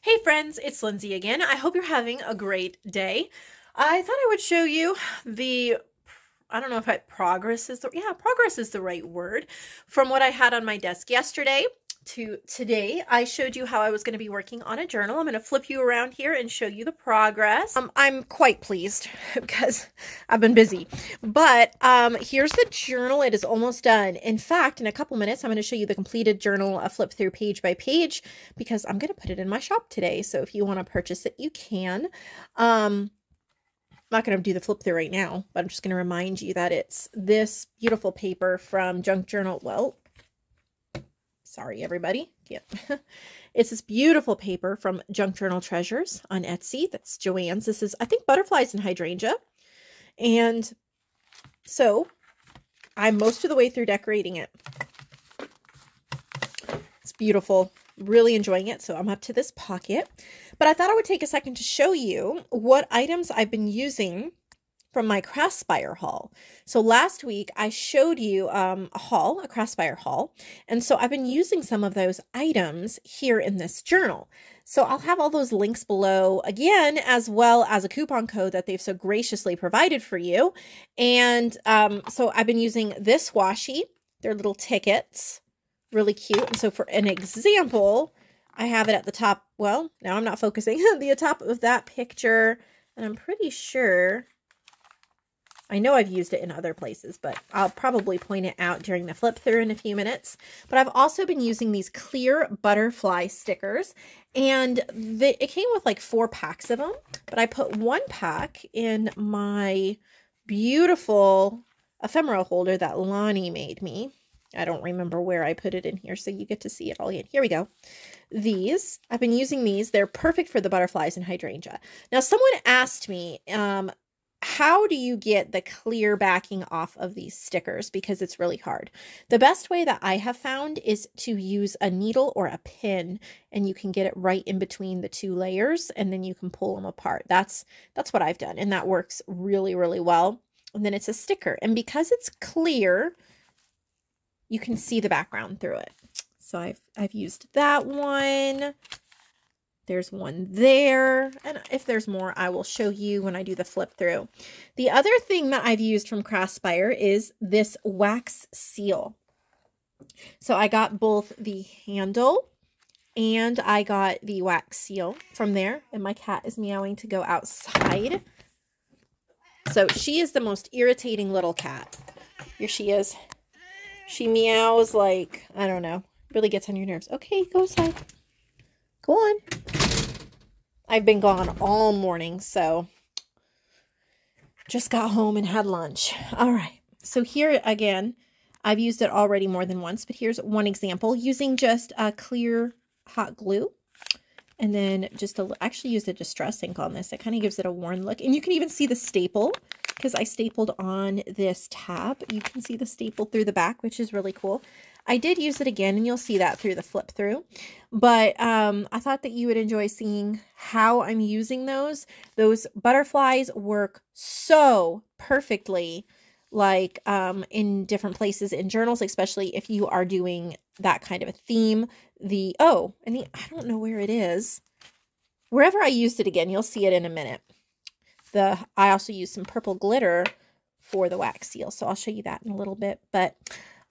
Hey friends, it's Lindsay again. I hope you're having a great day. I thought I would show you I don't know if progress is progress is the right word. From what I had on my desk yesterday to today, I showed you how I was going to be working on a journal. I'm going to flip you around here and show you the progress. I'm quite pleased because I've been busy. But here's the journal. It is almost done. In fact, in a couple minutes, I'm going to show you the completed journal, a flip through page by page, because I'm going to put it in my shop today. So if you want to purchase it, you can. I'm not going to do the flip through right now, but I'm just going to remind you that it's this beautiful paper from Junk Journal. Well, sorry, everybody. Yeah. It's this beautiful paper from Junk Journal Treasures on Etsy. That's Joanne's. This is, I think, Butterflies and Hydrangea. And so I'm most of the way through decorating it. It's beautiful. Really enjoying it. So I'm up to this pocket. But I thought I would take a second to show you what items I've been using from my Craspire haul. So last week I showed you a Craspire haul. And so I've been using some of those items here in this journal. So I'll have all those links below again, as well as a coupon code that they've so graciously provided for you. And so I've been using this washi. They're little tickets. Really cute. And so for an example, I have it at the top. Well, now I'm not focusing at the top of that picture. And I'm pretty sure, I know I've used it in other places, but I'll probably point it out during the flip through in a few minutes. But I've also been using these clear butterfly stickers, and it came with like 4 packs of them, but I put 1 pack in my beautiful ephemera holder that Lonnie made me. I don't remember where I put it in here, so you get to see it all again. Here we go. These, I've been using these. They're perfect for the butterflies and hydrangea. Now, someone asked me, how do you get the clear backing off of these stickers? Because it's really hard. The best way that I have found is to use a needle or a pin, and you can get it right in between the 2 layers, and then you can pull them apart. That's what I've done, and that works really, really well. And then it's a sticker, and because it's clear, you can see the background through it. So I've used that one. There's one there. And if there's more, I will show you when I do the flip through. The other thing that I've used from Craspire is this wax seal. So I got both the handle and I got the wax seal from there. And my cat is meowing to go outside. So she is the most irritating little cat. Here she is. She meows like, I don't know, really gets on your nerves. Okay, go outside. Go on. I've been gone all morning, so just got home and had lunch. All right. So here again, I've used it already more than once, but here's one example using just a clear hot glue. And then just actually used a distress ink on this. It kind of gives it a worn look. And you can even see the staple because I stapled on this tab. You can see the staple through the back, which is really cool. I did use it again, and you'll see that through the flip through. But I thought that you would enjoy seeing how I'm using those. Those butterflies work so perfectly, like in different places in journals, especially if you are doing that kind of a theme. I don't know where it is. Wherever I used it again, you'll see it in a minute. I also used some purple glitter for the wax seal, so I'll show you that in a little bit. But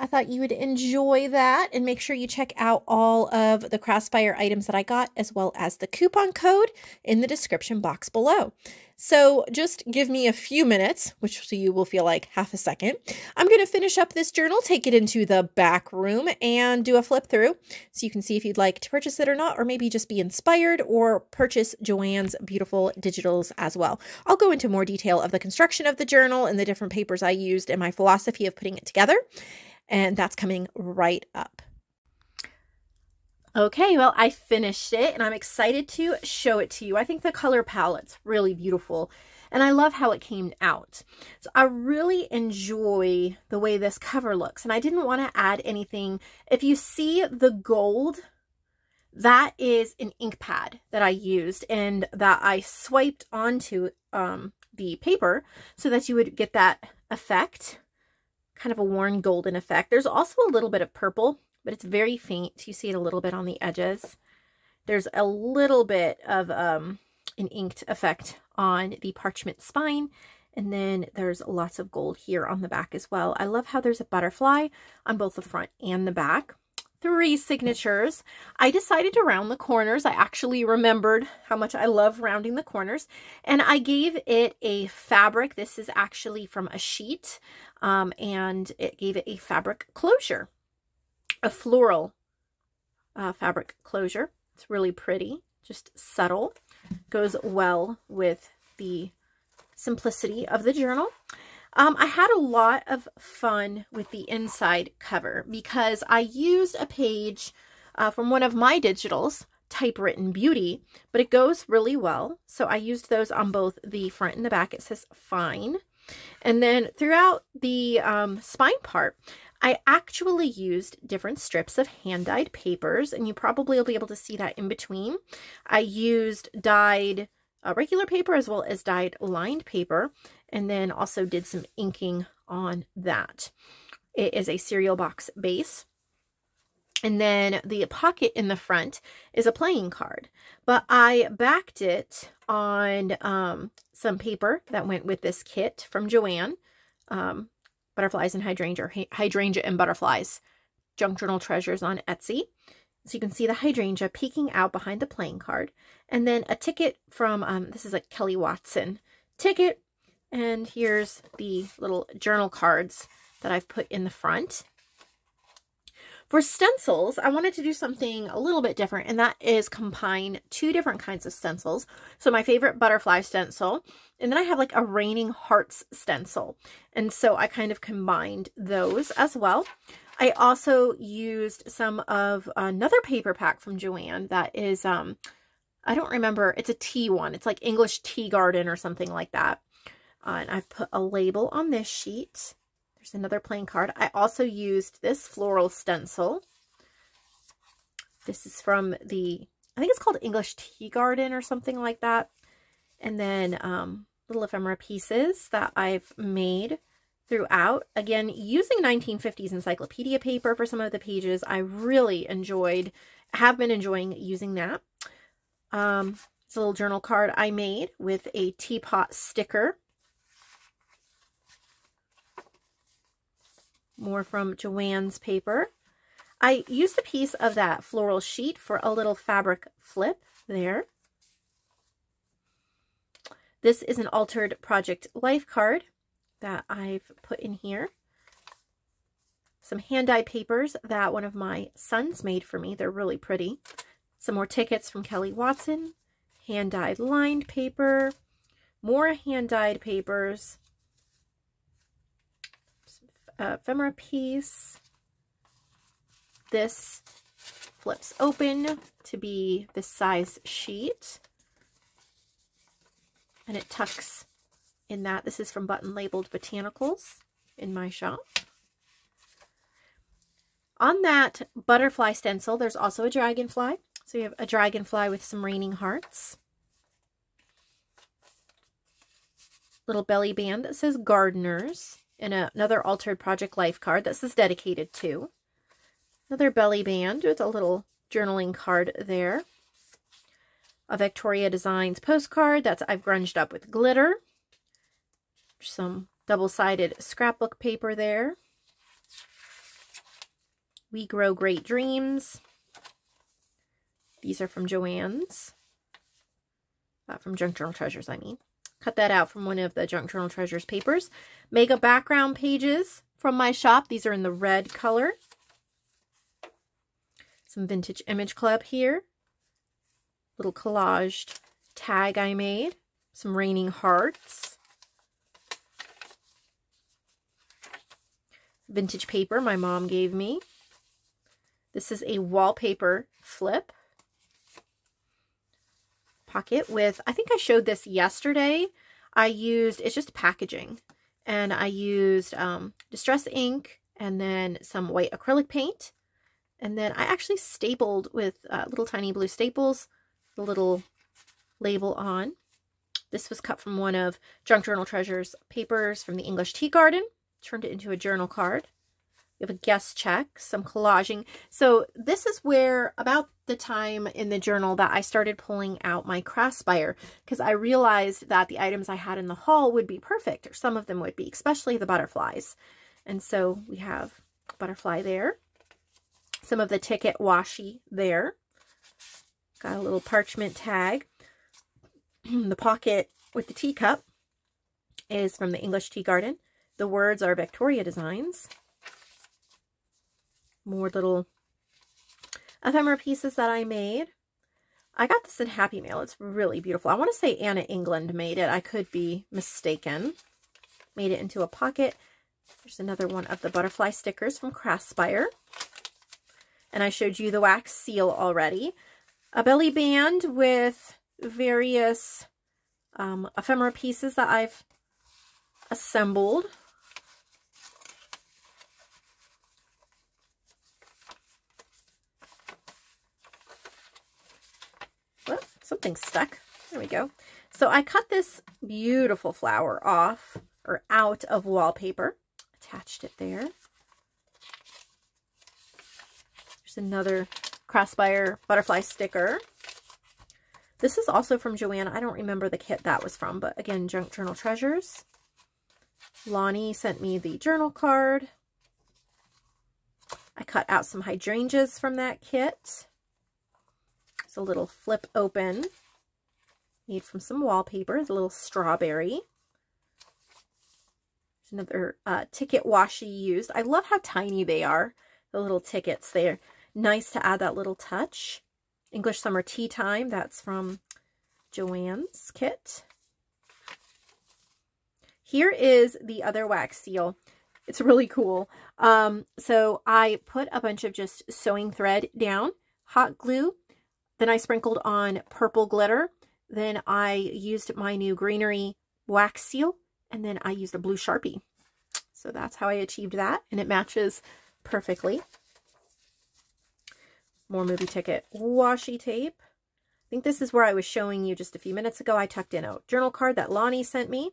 I thought you would enjoy that, and make sure you check out all of the Craspire items that I got, as well as the coupon code in the description box below. So just give me a few minutes, which you will feel like half a second. I'm going to finish up this journal, take it into the back room, and do a flip through so you can see if you'd like to purchase it or not, or maybe just be inspired or purchase Joanne's beautiful digitals as well. I'll go into more detail of the construction of the journal and the different papers I used and my philosophy of putting it together. And that's coming right up. Okay, well, I finished it and I'm excited to show it to you. I think the color palette's really beautiful and I love how it came out. So I really enjoy the way this cover looks, and I didn't want to add anything. If you see the gold, that is an ink pad that I used and that I swiped onto the paper so that you would get that effect. Kind of a worn golden effect. There's also a little bit of purple, but it's very faint. You see it a little bit on the edges. There's a little bit of an inked effect on the parchment spine. And then there's lots of gold here on the back as well. I love how there's a butterfly on both the front and the back. 3 signatures. I decided to round the corners. I actually remembered how much I love rounding the corners. And I gave it a fabric. This is actually from a sheet. And it gave it a fabric closure. A floral fabric closure. It's really pretty. Just subtle. Goes well with the simplicity of the journal. I had a lot of fun with the inside cover because I used a page from one of my digitals, Typewritten Beauty, but it goes really well. So I used those on both the front and the back. It says fine. And then throughout the spine part, I actually used different strips of hand-dyed papers, and you probably will be able to see that in between. I used dyed regular paper as well as dyed lined paper, and then also did some inking on that. It is a cereal box base. And then the pocket in the front is a playing card, but I backed it on some paper that went with this kit from Joanne, Butterflies and Hydrangea and Butterflies, Junk Journal Treasures on Etsy. So you can see the hydrangea peeking out behind the playing card. And then a ticket from, this is a Kelly Watson ticket. And here's the little journal cards that I've put in the front. For stencils, I wanted to do something a little bit different, and that is combine 2 different kinds of stencils. So my favorite butterfly stencil, and then I have like a raining hearts stencil. And so I kind of combined those as well. I also used some of another paper pack from Joanne that is, I don't remember, it's a tea one. It's like English Tea Garden or something like that. And I've put a label on this sheet. There's another playing card. I also used this floral stencil. This is from the, I think it's called English Tea Garden or something like that. And then little ephemera pieces that I've made throughout. Again, using 1950s encyclopedia paper for some of the pages. I really enjoyed, have been enjoying using that. It's a little journal card I made with a teapot sticker. More from Joanne's paper. I used a piece of that floral sheet for a little fabric flip there. This is an altered project life card that I've put in here. Some hand-dyed papers that one of my sons made for me. They're really pretty. Some more tickets from Kelly Watson. Hand-dyed lined paper. More hand-dyed papers. Ephemera piece. This flips open to be this size sheet. And it tucks in that. This is from Button Labeled Botanicals in my shop. On that butterfly stencil, there's also a dragonfly. So you have a dragonfly with some raining hearts. Little belly band that says Gardeners. And another altered project life card that says dedicated to. Another belly band with a little journaling card there. A Victoria Designs postcard that I've grunged up with glitter. Some double-sided scrapbook paper there. We Grow Great Dreams. These are from Joanne's. From Junk Journal Treasures, I mean. Cut that out from one of the Junk Journal Treasures papers. Mega background pages from my shop. These are in the red color. Some Vintage Image Club here. Little collaged tag I made. Some raining hearts. Vintage paper my mom gave me. This is a wallpaper flip. Pocket with, I think I showed this yesterday. I used, it's just packaging. And I used Distress ink and then some white acrylic paint. And then I actually stapled with little tiny blue staples the little label on. This was cut from one of Junk Journal Treasures papers from the English Tea Garden. Turned it into a journal card. We have a guest check, some collaging. So this is where, about the time in the journal that I started pulling out my Craspire, because I realized that the items I had in the haul would be perfect, or some of them would be, especially the butterflies. And so we have butterfly there, some of the ticket washi there. Got a little parchment tag. The pocket with the teacup is from the English Tea Garden. The words are Victoria Designs. More little ephemera pieces that I made. I got this in Happy Mail. It's really beautiful. I want to say Anna England made it. I could be mistaken. Made it into a pocket. There's another one of the butterfly stickers from Craspire. And I showed you the wax seal already. A belly band with various ephemera pieces that I've assembled. Whoop, something's stuck. There we go. So I cut this beautiful flower off, or out of wallpaper. Attached it there. There's another Craspire butterfly sticker. This is also from Joanna. I don't remember the kit that was from, but again, Junk Journal Treasures. Lonnie sent me the journal card. I cut out some hydrangeas from that kit. It's a little flip open, made from some wallpaper. It's a little strawberry. There's another ticket washi used. I love how tiny they are, the little tickets. They're nice to add that little touch. English Summer Tea Time. That's from Joanne's kit. Here is the other wax seal. It's really cool. So I put a bunch of just sewing thread down, hot glue. Then I sprinkled on purple glitter. Then I used my new greenery wax seal. And then I used a blue Sharpie. So that's how I achieved that. And it matches perfectly. More movie ticket washi tape. I think this is where I was showing you just a few minutes ago. I tucked in a journal card that Lonnie sent me.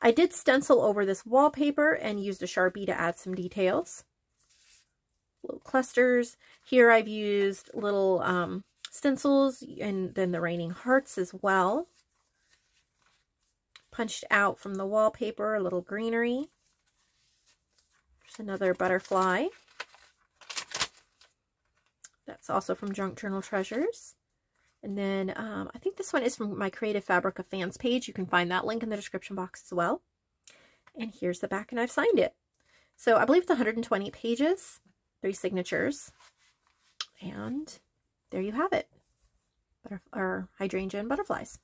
I did stencil over this wallpaper and used a Sharpie to add some details. Little clusters. Here I've used little stencils and then the raining hearts as well. Punched out from the wallpaper, a little greenery. There's another butterfly. That's also from Junk Journal Treasures. And then I think this one is from my Creative Fabric of Fans page. You can find that link in the description box as well. And here's the back, and I've signed it. So I believe it's 120 pages, 3 signatures. And there you have it. Hydrangea and butterflies.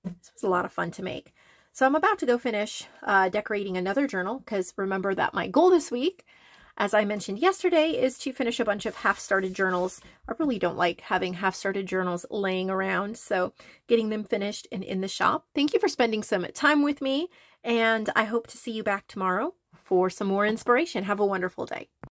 This was a lot of fun to make. So I'm about to go finish decorating another journal, because remember that my goal this week, as I mentioned yesterday, is to finish a bunch of half-started journals. I really don't like having half-started journals laying around, so getting them finished and in the shop. Thank you for spending some time with me, and I hope to see you back tomorrow for some more inspiration. Have a wonderful day.